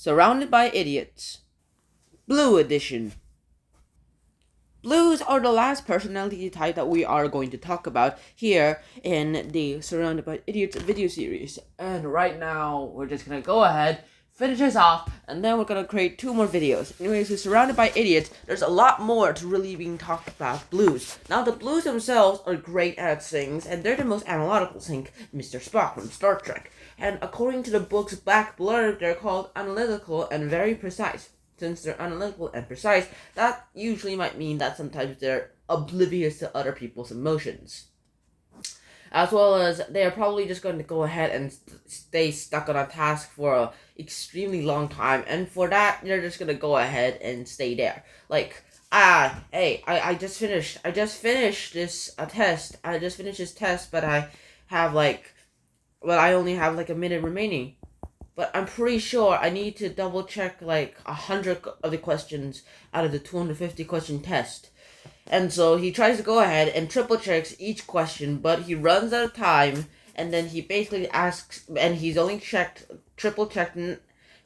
Surrounded by Idiots. Blue Edition. Blues are the last personality type that we are going to talk about here in the Surrounded by Idiots video series. And right now, we're just gonna go ahead, finish this off, and then we're gonna create 2 more videos. Anyways, so Surrounded by Idiots, there's a lot more to really being talked about blues. Now, the blues themselves are great at things, and they're the most analytical thing, Mr. Spock from Star Trek. And according to the book's back blurb, they're called analytical and very precise. Since they're analytical and precise, that usually might mean that sometimes they're oblivious to other people's emotions. As well as they are probably just going to go ahead and stay stuck on a task for an extremely long time, and for that, they're just going to go ahead and stay there. Like, I just finished this test. I just finished this test, but I only have like a minute remaining. But I'm pretty sure I need to double check like 100 of the questions out of the 250 question test. And so he tries to go ahead and triple checks each question, but he runs out of time, and then he basically asks, and he's only triple checked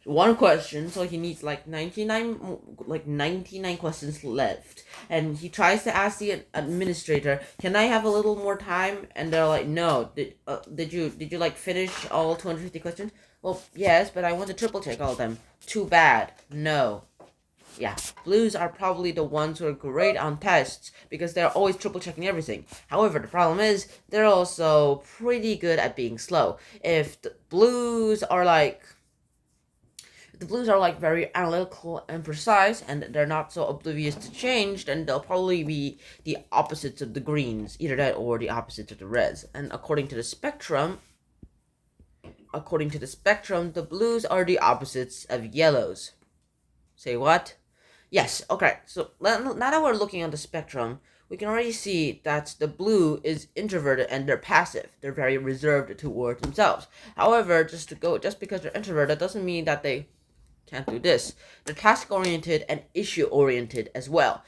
one question, so he needs like 99 questions left. And he tries to ask the administrator, "Can I have a little more time?" And they're like, "No. Did you like finish all 250 questions?" "Well, yes, but I want to triple check all of them." "Too bad. No." Yeah, blues are probably the ones who are great on tests because they're always triple checking everything. However, the problem is they're also pretty good at being slow. If the blues are like very analytical and precise, and they're not so oblivious to change, then they'll probably be the opposites of the greens, either that or the opposites of the reds. And according to the spectrum, the blues are the opposites of yellows. Say what? Yes, okay, so now that we're looking at the spectrum, we can already see that the blue is introverted and they're passive. They're very reserved towards themselves. However, just because they're introverted doesn't mean that they can't do this. They're task-oriented and issue-oriented as well.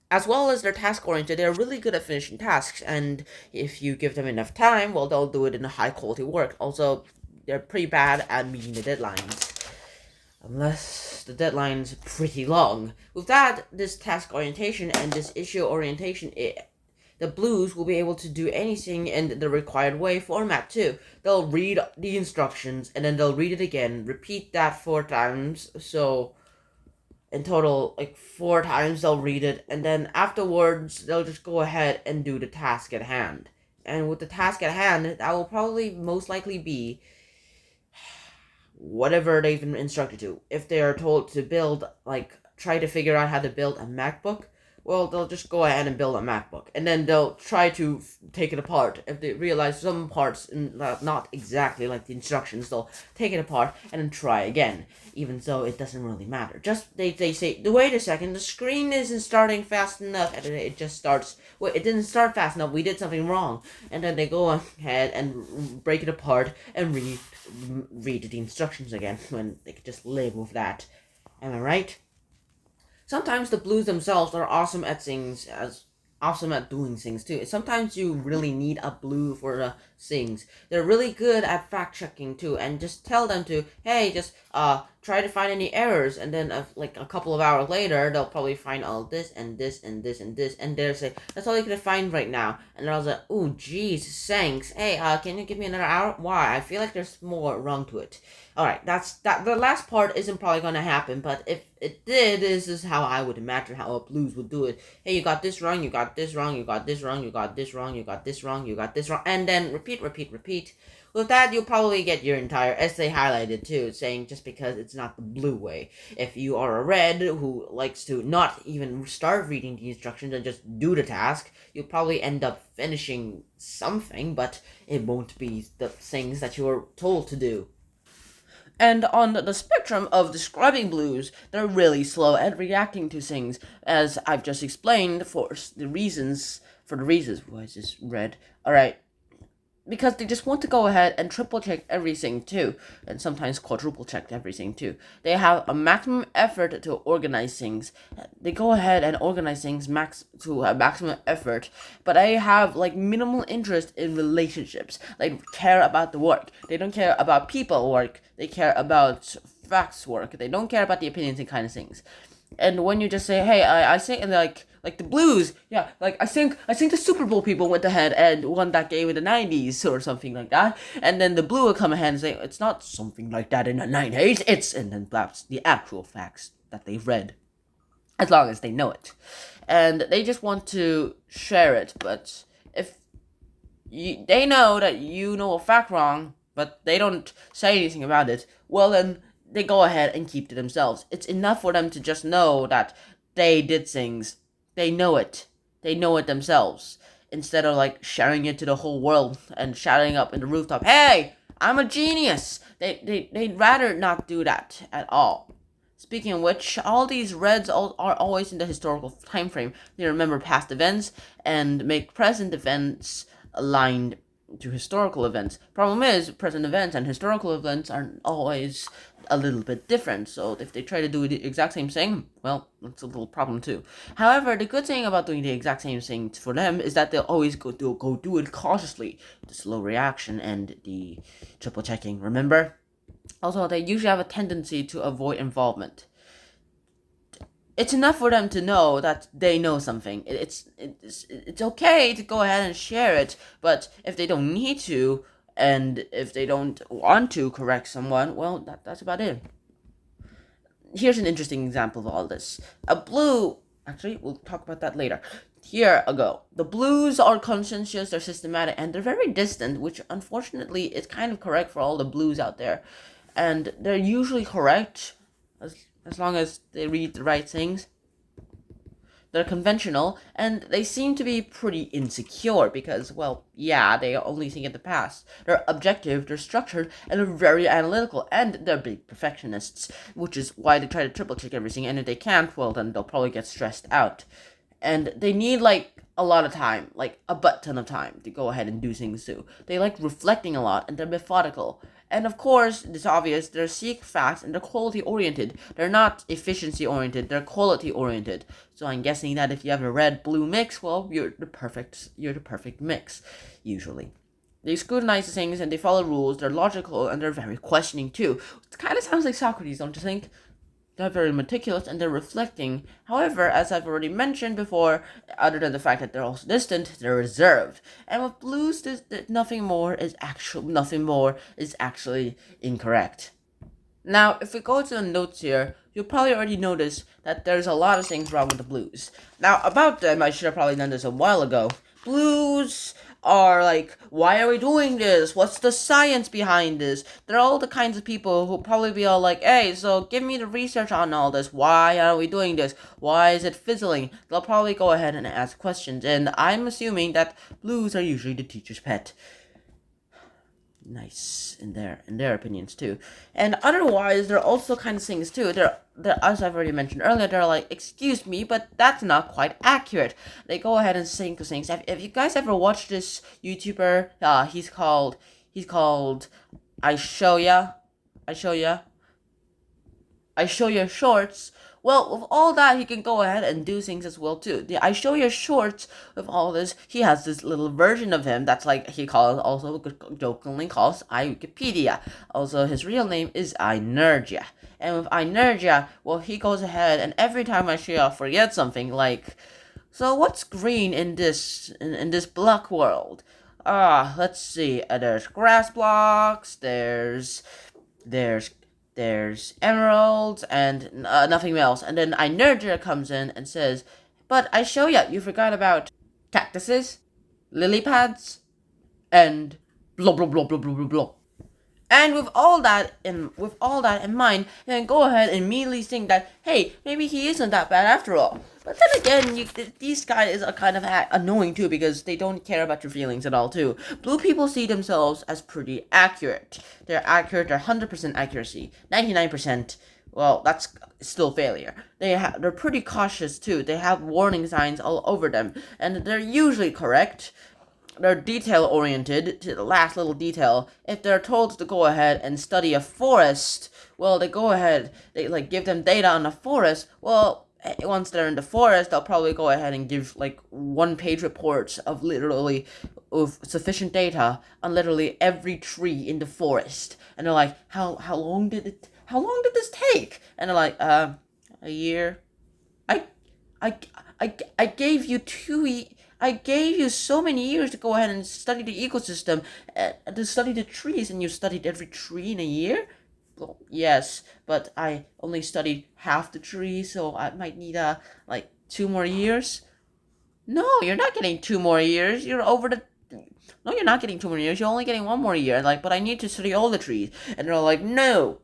As well as they're task-oriented, they're really good at finishing tasks, and if you give them enough time, well, they'll do it in a high-quality work. Also, they're pretty bad at meeting the deadlines, unless the deadline's pretty long. With that, this task orientation and this issue orientation, the blues will be able to do anything in the required way format too. They'll read the instructions, and then they'll read it again, repeat that 4 times, so in total, like 4 times they'll read it, and then afterwards, they'll just go ahead and do the task at hand. And with the task at hand, that will probably most likely be whatever they've been instructed to. If they are told to try to figure out how to build a MacBook, well, they'll just go ahead and build a MacBook. And then they'll try to take it apart. If they realize some parts not exactly like the instructions, they'll take it apart and then try again. Even though it doesn't really matter. Just, they say, "Wait a second, the screen isn't starting fast enough." And then it just starts, "Wait, it didn't start fast enough, we did something wrong." And then they go ahead and break it apart and read the instructions again, when they could just live with that. Am I right? Sometimes the blues themselves are awesome at doing things too. Sometimes you really need a blue for the things. They're really good at fact checking too, and just tell them to, "Hey, just try to find any errors," and then like a couple of hours later, they'll probably find all this and this and this and this, and they'll say, "That's all you can find right now." And they'll say, "Oh, geez, thanks. Hey, can you give me another hour? Why? I feel like there's more wrong to it." Alright, the last part isn't probably gonna happen, but if it did, this is how I would imagine how a blues would do it. "Hey, you got this wrong, you got this wrong, you got this wrong, you got this wrong, you got this wrong, you got this wrong," and then repeat. With that, you'll probably get your entire essay highlighted too, saying just because it's not the blue way. If you are a red who likes to not even start reading the instructions and just do the task, you'll probably end up finishing something, but it won't be the things that you were told to do. And on the spectrum of describing blues, they're really slow at reacting to things, as I've just explained for the reasons. Why is this red? Alright. Because they just want to go ahead and triple check everything too, and sometimes quadruple check everything too. They have a maximum effort to organize things. They go ahead and organize things to a maximum effort, but they have like minimal interest in relationships. They care about the work. They don't care about people work. They care about facts work. They don't care about the opinions and kind of things. And when you just say, "Hey, I think," and like the Blues, yeah, like I think the Super Bowl people went ahead and won that game in the '90s or something like that, and then the Blue will come ahead and say, "It's not something like that in the '90s. It's," and then that's the actual facts that they've read, as long as they know it, and they just want to share it. But if they know that you know a fact wrong, but they don't say anything about it, well then they go ahead and keep to themselves. It's enough for them to just know that they did things. They know it. They know it themselves. Instead of like sharing it to the whole world and shouting up in the rooftop, "Hey, I'm a genius!" They'd rather not do that at all. Speaking of which, all these Reds are always in the historical time frame. They remember past events and make present events aligned to historical events. Problem is, present events and historical events aren't always a little bit different. So if they try to do the exact same thing, well, that's a little problem too. However, the good thing about doing the exact same thing for them is that they'll always go do it cautiously. The slow reaction and the triple checking. Remember? Also, they usually have a tendency to avoid involvement. It's enough for them to know that they know something. It's okay to go ahead and share it, but if they don't need to, and if they don't want to correct someone, well, that's about it. Here's an interesting example of all this. A Blue, actually, we'll talk about that later. Here ago, the Blues are conscientious, they're systematic, and they're very distant, which unfortunately is kind of correct for all the Blues out there. And they're usually correct, as long as they read the right things. They're conventional, and they seem to be pretty insecure because, well, yeah, they only think in the past. They're objective, they're structured, and they're very analytical, and they're big perfectionists, which is why they try to triple check everything, and if they can't, well, then they'll probably get stressed out. And they need, like, a lot of time, like a butt ton of time to go ahead and do things too. They like reflecting a lot, and they're methodical. And of course, it's obvious, they're seek facts and they're quality oriented. They're not efficiency oriented, they're quality oriented. So I'm guessing that if you have a red blue mix, well, you're the perfect mix, usually. They scrutinize things and they follow rules, they're logical and they're very questioning too. It kind of sounds like Socrates, don't you think? They're very meticulous and they're reflecting. However, as I've already mentioned before, other than the fact that they're also distant, they're reserved. And with Blues, nothing more is actually incorrect. Now, if we go to the notes here, you'll probably already notice that there's a lot of things wrong with the Blues. Now, about them, I should have probably done this a while ago. Blues are like, why are we doing this? What's the science behind this? They're all the kinds of people who probably be all like, hey, so give me the research on all this. Why are we doing this? Why is it fizzling? They'll probably go ahead and ask questions, and I'm assuming that Blues are usually the teacher's pet. Nice in their opinions too. And otherwise, they're also kind of things too. They're as I've already mentioned earlier, they're like, excuse me, but that's not quite accurate. They go ahead and think of things. Have you guys ever watched this YouTuber? He's called I Show Ya. I Show Ya Shorts. Well, with all that, he can go ahead and do things as well too. I Show Ya Shorts. With all this, he has this little version of him that's like he calls, also jokingly calls Wikipedia. Also, his real name is Inergia. And with Inergia, well, he goes ahead and every time I show ya forget something like, so what's green in this block world? Let's see. There's grass blocks. There's emeralds and nothing else. And then Inergia comes in and says, but I show you forgot about cactuses, lily pads, and blah blah blah blah blah blah blah. And with all that in mind, then go ahead and immediately think that, hey, maybe he isn't that bad after all. But then again, these guys are kind of annoying too because they don't care about your feelings at all too. Blue people see themselves as pretty accurate. They're accurate, they're 100% accuracy. 99%, well, that's still failure. They're pretty cautious too. They have warning signs all over them. And they're usually correct. They're detail-oriented to the last little detail. If they're told to go ahead and study a forest, well, they go ahead, they like give them data on a forest. Well, once they're in the forest, they'll probably go ahead and give like one-page reports of sufficient data on literally every tree in the forest. And they're like, how long did this take? And they're like, a year. I I I gave you I gave you so many years to go ahead and study the ecosystem, to study the trees, and you studied every tree in a year. Well, yes, but I only studied half the tree, so I might need like 2 more years. No, you're not getting 2 more years. You're over the. No, you're not getting 2 more years. You're only getting 1 more year. Like, but I need to study all the trees, and they're like, no.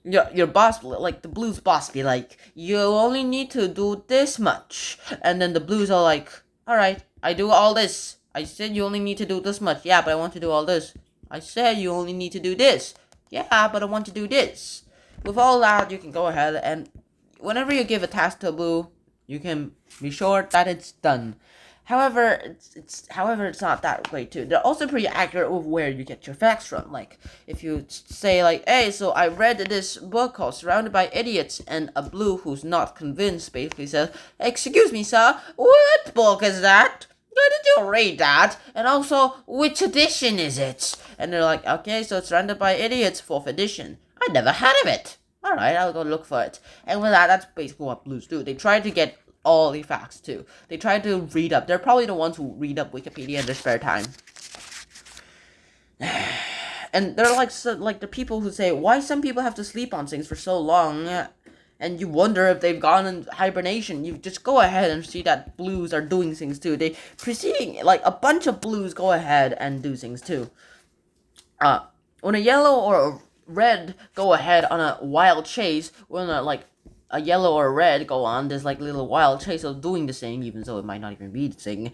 Your boss, like the blues boss, be like, you only need to do this much, and then the blues are like, all right, I do all this. I said you only need to do this much. Yeah, but I want to do all this. I said you only need to do this. Yeah, but I want to do this. With all that, you can go ahead and whenever you give a task to a blue, you can be sure that it's done. However, it's not that great too. They're also pretty accurate with where you get your facts from. Like if you say like, "Hey, so I read this book called Surrounded by Idiots," and a blue who's not convinced basically says, "Excuse me, sir, what book is that? Where did you read that? And also, which edition is it?" And they're like, "Okay, so it's Surrounded by Idiots, 4th edition. I never heard of it. All right, I'll go look for it." And with that, that's basically what blues do. They try to get all the facts too. They try to read up. They're probably the ones who read up Wikipedia in their spare time. And they're like the people who say, why some people have to sleep on things for so long, and you wonder if they've gone in hibernation. You just go ahead and see that blues are doing things too. They preceding like a bunch of blues go ahead and do things too. When a yellow or a red go ahead on a wild chase, when a yellow or a red go on this like little wild chase of doing the thing, even though it might not even be the thing,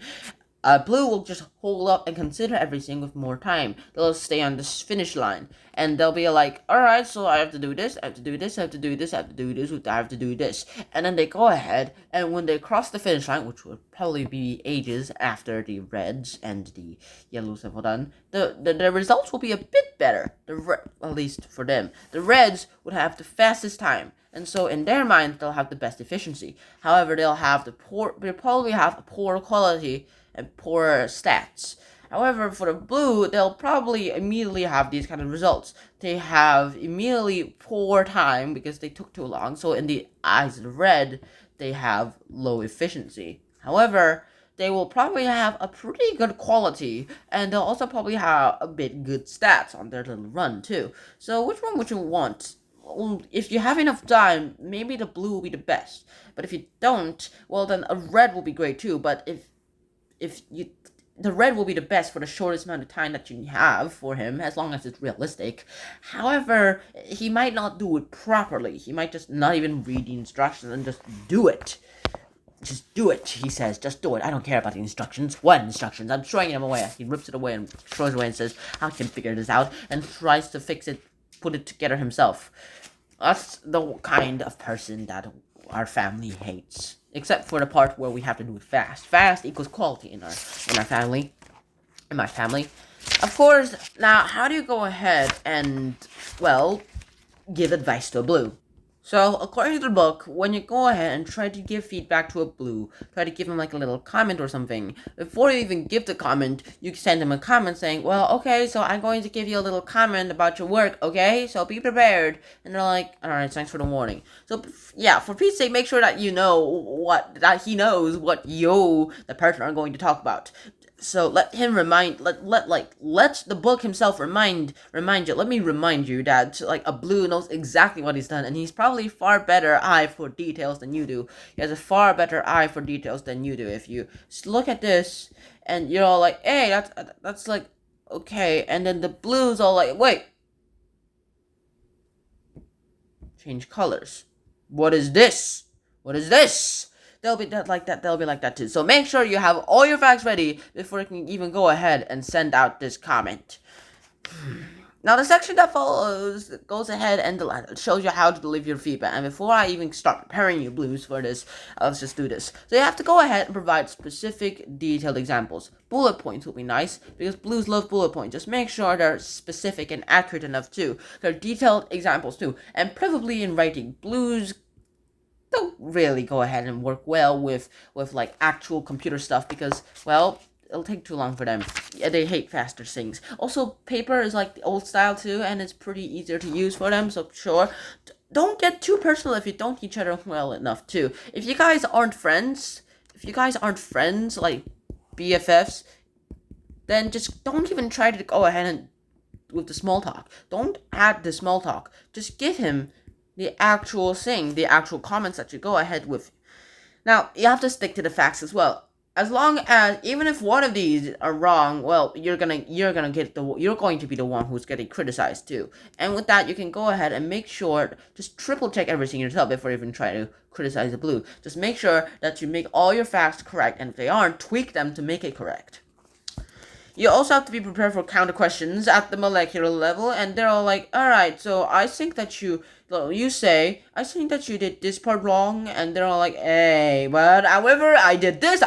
blue will just hold up and consider everything with more time. They'll stay on this finish line, and they'll be like, alright, so I have to do this, I have to do this, I have to do this, I have to do this, I have to do this. And then they go ahead, and when they cross the finish line, which will probably be ages after the reds and the yellows have done, the results will be a bit better, at least for them. The reds would have the fastest time, and so in their mind, they'll have the best efficiency. However, they'll probably have poor quality and poor stats. However, for the blue, they'll probably immediately have these kind of results. They have immediately poor time because they took too long. So in the eyes of the red, they have low efficiency. However, they will probably have a pretty good quality, and they'll also probably have a bit good stats on their little run too. So which one would you want? If you have enough time, maybe the blue will be the best. But if you don't, well then a red will be great too. But the red will be the best for the shortest amount of time that you have for him, as long as it's realistic. However, he might not do it properly. He might just not even read the instructions and just do it. Just do it, he says. Just do it. I don't care about the instructions. What instructions? I'm throwing them away. He rips it away and throws it away and says, I can figure this out, and tries to fix it, put it together himself. That's the kind of person that our family hates. Except for the part where we have to do it fast. Fast equals quality in our family. In my family. Of course, now how do you go ahead and, well, give advice to a blue? So, according to the book, when you go ahead and try to give feedback to a blue, try to give him like a little comment or something, before you even give the comment, you send him a comment saying, well, okay, so I'm going to give you a little comment about your work, okay? So be prepared. And they're like, alright, thanks for the warning. So, yeah, for Pete's sake, make sure that you know that he knows what you, the person, are going to talk about. So let him let the book himself remind you. Let me remind you that like a blue knows exactly what he's done, and he's probably far better eye for details than you do. He has a far better eye for details than you do. If you look at this and you're all like, hey, that's like okay, and then the blue's all like, wait, change colors. What is this? What is this? They'll be like that too. So make sure you have all your facts ready before you can even go ahead and send out this comment. Now the section that follows goes ahead and shows you how to deliver your feedback. And before I even start preparing you blues for this, let's just do this. So you have to go ahead and provide specific, detailed examples. Bullet points will be nice because blues love bullet points. Just make sure they're specific and accurate enough too. They're detailed examples too, and preferably in writing. Blues don't really go ahead and work well with like actual computer stuff because, well, it'll take too long for them. Yeah, they hate faster things. Also, paper is like the old style too, and it's pretty easier to use for them. So sure, don't get too personal if you don't know each other well enough too. If you guys aren't friends, like BFFs, then just don't even try to go ahead and with the small talk. Don't add the small talk. Just give him the actual thing, the actual comments that you go ahead with. Now, you have to stick to the facts as well. As long as, even if one of these are wrong, well, you're going to be the one who's getting criticized too. And with that, you can go ahead and make sure, just triple check everything yourself before you even try to criticize the blue. Just make sure that you make all your facts correct, and if they aren't, tweak them to make it correct. You also have to be prepared for counter questions at the molecular level, and they're all like, alright, so I think that I think that you did this part wrong, and they're all like, hey, but however, I did this,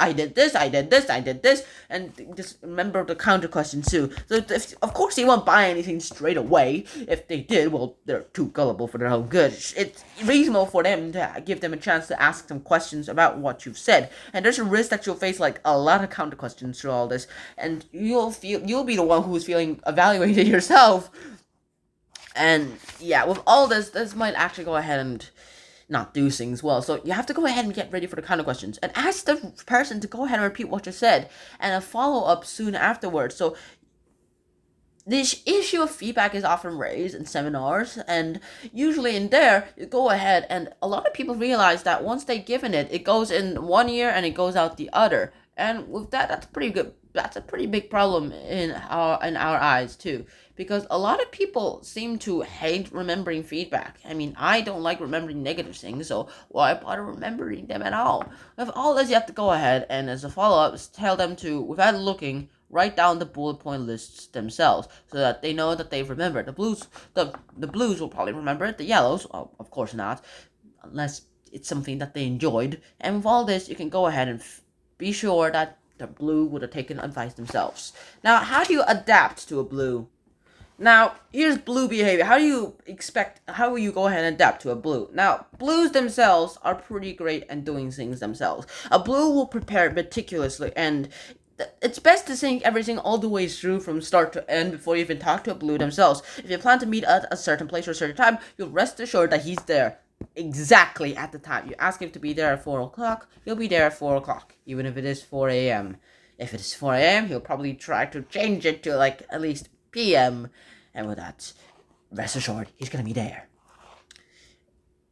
and just remember the counter questions too. So, of course, they won't buy anything straight away. If they did, well, they're too gullible for their own good. It's reasonable for them to give them a chance to ask some questions about what you've said, and there's a risk that you'll face, like, a lot of counter questions through all this, and you'll be the one who's feeling evaluated yourself. And yeah, with all this might actually go ahead and not do things well. So you have to go ahead and get ready for the counter questions. And ask the person to go ahead and repeat what you said. And a follow-up soon afterwards. So this issue of feedback is often raised in seminars. And usually in there, you go ahead and a lot of people realize that once they've given it, it goes in one ear and it goes out the other. And with that, that's a pretty big problem in our eyes too, because a lot of people seem to hate remembering feedback. I mean, I don't like remembering negative things, so why bother remembering them at all? With all this, you have to go ahead and, as a follow-up, tell them to, without looking, write down the bullet point lists themselves, so that they know that they've remembered. The blues will probably remember it. The yellows, well, of course not, unless it's something that they enjoyed. And with all this, you can go ahead and be sure that the blue would have taken advice themselves. Now, how do you adapt to a blue? Now, here's blue behavior. How will you go ahead and adapt to a blue? Now, blues themselves are pretty great at doing things themselves. A blue will prepare meticulously, and it's best to think everything all the way through from start to end before you even talk to a blue themselves. If you plan to meet at a certain place or a certain time, you'll rest assured that he's there exactly at the time. You ask him to be there at 4 o'clock, he'll be there at 4 o'clock, even if it is 4 a.m. If it is 4 a.m., he'll probably try to change it to, like, at least p.m. And with that, rest assured, he's gonna be there.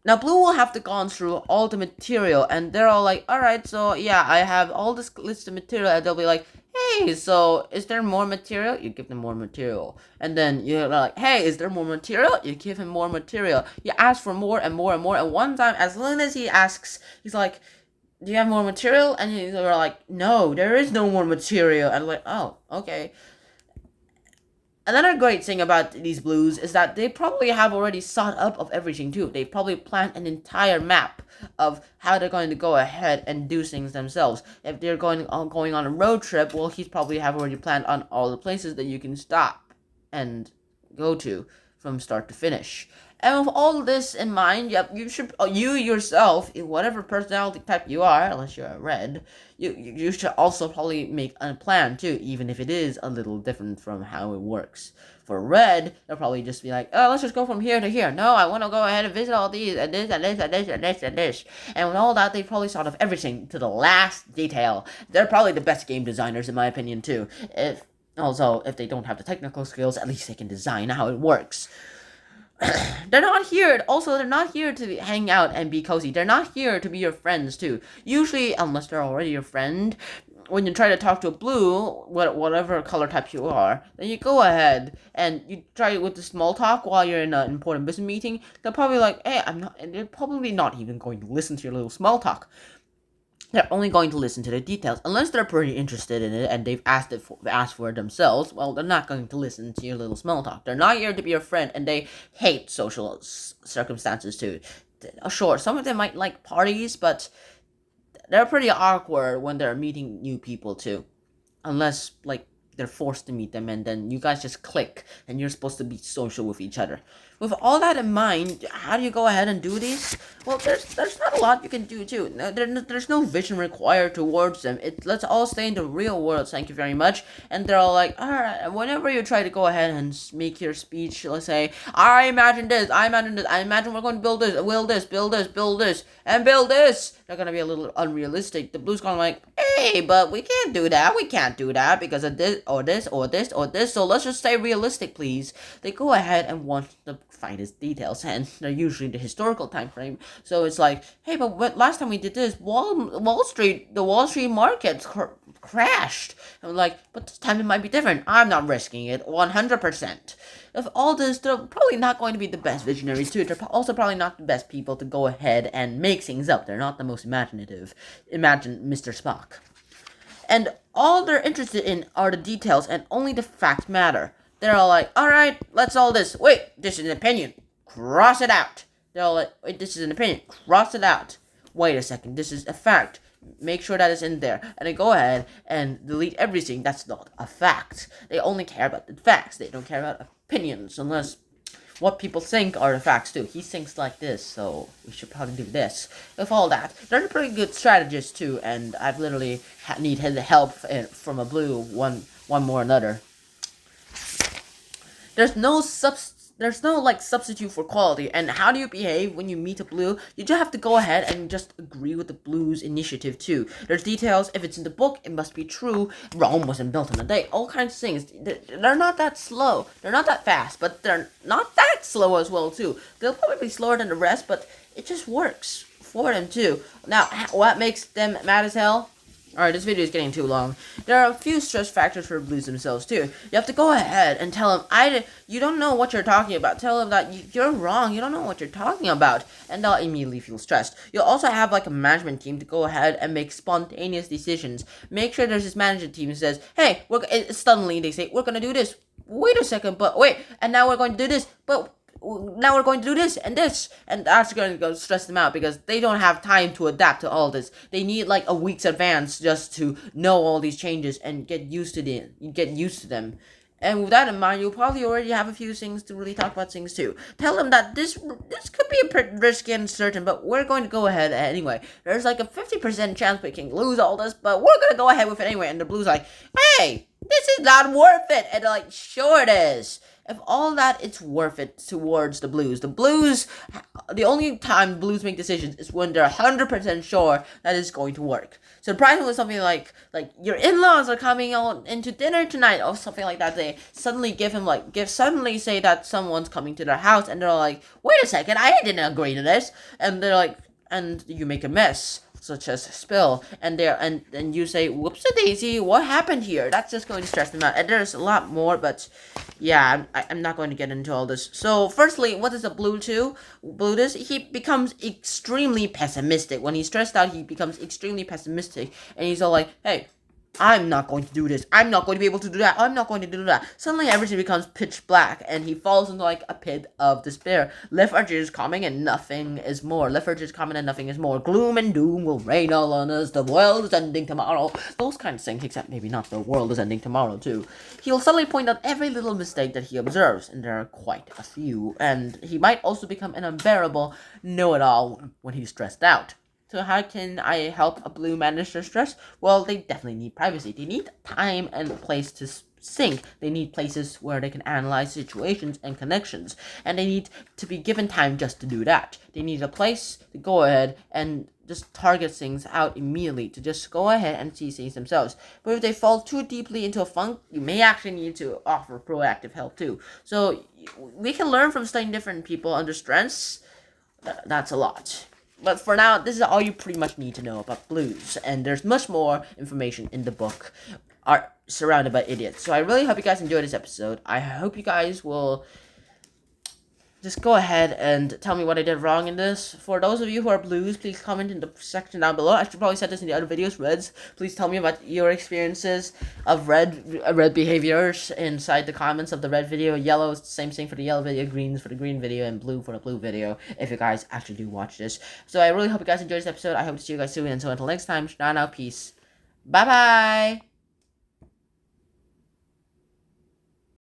Now, blue will have to gone through all the material, and they're all like, alright, so yeah, I have all this list of material, and they'll be like, hey, so is there more material? You give them more material. And then you're like, hey, is there more material? You give him more material. You ask for more and more and more, and one time, as long as he asks, he's like, do you have more material? And they're like, no, there is no more material. And I'm like, oh, okay. Another great thing about these blues is that they probably have already thought up of everything too. They probably planned an entire map of how they're going to go ahead and do things themselves. If they're going on a road trip, well, he's probably have already planned on all the places that you can stop and go to from start to finish. And with all this in mind, you yourself, in whatever personality type you are, unless you're a red, you should also probably make a plan too, even if it is a little different from how it works. For red, they'll probably just be like, oh, let's just go from here to here. No, I want to go ahead and visit all these, and this, and this, and this, and this, and this. And with all that, they probably thought of everything to the last detail. They're probably the best game designers, in my opinion, too. If they don't have the technical skills, at least they can design how it works. They're not here to hang out and be cozy. They're not here to be your friends, too. Usually, unless they're already your friend, when you try to talk to a blue, whatever color type you are, then you go ahead and you try with the small talk while you're in an important business meeting. They're probably like, hey, they're probably not even going to listen to your little small talk. They're only going to listen to the details. Unless they're pretty interested in it and they've asked for it themselves, well, they're not going to listen to your little small talk. They're not here to be your friend, and they hate social circumstances too. Sure, some of them might like parties, but they're pretty awkward when they're meeting new people too. Unless, like, they're forced to meet them, and then you guys just click, and you're supposed to be social with each other. With all that in mind, how do you go ahead and do these? Well, there's not a lot you can do too. There's no vision required towards them. Let's all stay in the real world. Thank you very much. And they're all like, all right. Whenever you try to go ahead and make your speech, let's say, I imagine this. I imagine this. I imagine we're going to build this, build this, and build this. They're gonna be a little unrealistic. The Blue's gonna be like, hey, but we can't do that. We can't do that because of this or this or this or this. So let's just stay realistic, please. They go ahead and want the finest details, and they're usually the historical time frame. So it's like, hey, but last time we did this, the Wall Street market crashed. And I'm like, but this time it might be different. I'm not risking it 100%. Of all this, they're probably not going to be the best visionaries too. They're also probably not the best people to go ahead and make things up. They're not the most imaginative. Imagine Mr. Spock. And all they're interested in are the details, and only the facts matter. They're all like, alright, let's all this. Wait, this is an opinion. Cross it out. They're all like, wait, this is an opinion. Cross it out. Wait a second, this is a fact. Make sure that is in there. And then go ahead and delete everything that's not a fact. They only care about the facts. They don't care about opinions, unless what people think are the facts too. He thinks like this, so we should probably do this. With all that, they're a pretty good strategist too, and I've literally need his help from a Blue one more another. There's no substitute for quality. And how do you behave when you meet a Blue? You just have to go ahead and just agree with the Blue's initiative too. There's details. If it's in the book, it must be true. Rome wasn't built in a day. All kinds of things. They're not that slow. They're not that fast, but they're not that slow as well too. They'll probably be slower than the rest, but it just works for them too. Now, what makes them mad as hell? Alright, this video is getting too long. There are a few stress factors for Blues themselves, too. You have to go ahead and tell them, you don't know what you're talking about. Tell them that you're wrong, you don't know what you're talking about. And they'll immediately feel stressed. You'll also have, like, a management team to go ahead and make spontaneous decisions. Make sure there's this management team who says, hey, suddenly they say, we're gonna do this. Wait a second, but wait, and now we're going to do this, but now we're going to do this, and that's going to go stress them out because they don't have time to adapt to all this. They need like a week's advance just to know all these changes and get used to them. And with that in mind, you'll probably already have a few things to really talk about things too. Tell them that this could be a bit risky and uncertain, but we're going to go ahead anyway. There's like a 50% chance we can lose all this, but we're going to go ahead with it anyway. And the Blue's like, hey, this is not worth it. And they're like, sure it is. If all that, it's worth it towards the Blues. The only time Blues make decisions is when they're 100% sure that it's going to work. Surprisingly, something like your in-laws are coming out into dinner tonight, or something like that. They suddenly suddenly say that someone's coming to their house, and they're like, wait a second, I didn't agree to this. And they're like, and you make a mess, such as spill, and you say, whoops-a-daisy, what happened here? That's just going to stress them out. And there's a lot more, but yeah, I'm not going to get into all this. So firstly, what does a Blue do? He becomes extremely pessimistic. When he's stressed out, he becomes extremely pessimistic, and he's all like, hey, I'm not going to do this. I'm not going to be able to do that. I'm not going to do that. Suddenly everything becomes pitch black, and he falls into like a pit of despair. Lethargy is coming and nothing is more. Lethargy is coming and nothing is more. Gloom and doom will reign all on us. The world is ending tomorrow. Those kind of things, except maybe not the world is ending tomorrow too. He'll suddenly point out every little mistake that he observes, and there are quite a few. And he might also become an unbearable know-it-all when he's stressed out. So how can I help a Blue manage their stress? Well, they definitely need privacy. They need time and a place to think. They need places where they can analyze situations and connections. And they need to be given time just to do that. They need a place to go ahead and just target things out immediately, to just go ahead and see things themselves. But if they fall too deeply into a funk, you may actually need to offer proactive help too. So we can learn from studying different people under stress. That's a lot. But for now, this is all you pretty much need to know about Blues. And there's much more information in the book, Are Surrounded by Idiots. So I really hope you guys enjoyed this episode. I hope you guys will just go ahead and tell me what I did wrong in this. For those of you who are Blues, please comment in the section down below. I should probably said this in the other videos. Reds, please tell me about your experiences of red behaviors inside the comments of the red video. Yellow, same thing for the yellow video. Greens for the green video, and blue for the blue video, if you guys actually do watch this. So I really hope you guys enjoyed this episode. I hope to see you guys soon, and so until next time, now, peace. Bye-bye!